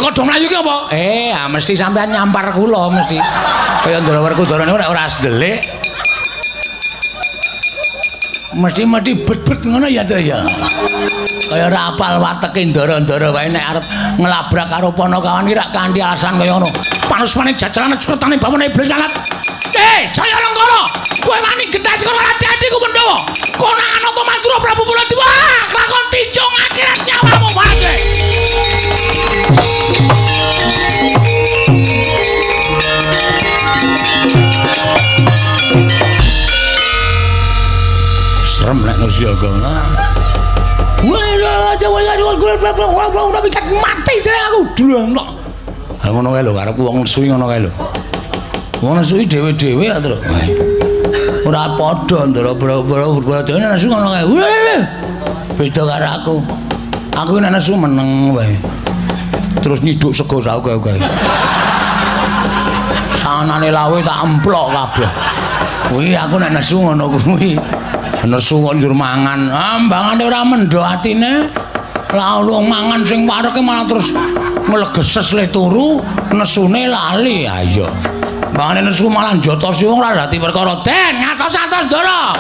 Werkada mlayu ki apa? Mesti sampean nyampar kula mesti. Kaya Ndara Werkudara niku nek ora asdelik mesti bet-bet ngono ya, Tru ya. Kaya ora apal wateke Ndara-ndara wae nek arep nglabrak karo Panakawan ki rak kanthi alasan kaya ngono. Panusmane jajalan ceketane bapane iblis lalat. Jaya Lenggara, kowe wani gendas karo ati-ati ku Pandhawa. Konangan apa Mantura Prabu Baladewa, lakon tinjung akhirat nyawamu bae. Serem nek Nusyaga. Wah, pikat mati dhewe aku dulok. Ha ngono kae lho karepku wong nesuwi ngono kae lho. Wong nesuwi dhewe-dhewe ya, Tru. Ora padha Ndara Baladewa nesu ngono kae. Beda karo aku. Aku nek nesu meneng wae. Terus nyiduk sego sak kae. Sanane lawe tak emplok kabeh. Kuwi aku nek nesu ngono kuwi. Nesu kok njur mangan. Mbangane ora mendho atine. Lah wong mangan sing wareke malah terus melegeses le turu, nesune lali. Ayo. Mbangane nesu malah njotosi wong ora dadi perkara. Den, ngatos-atos Ndara.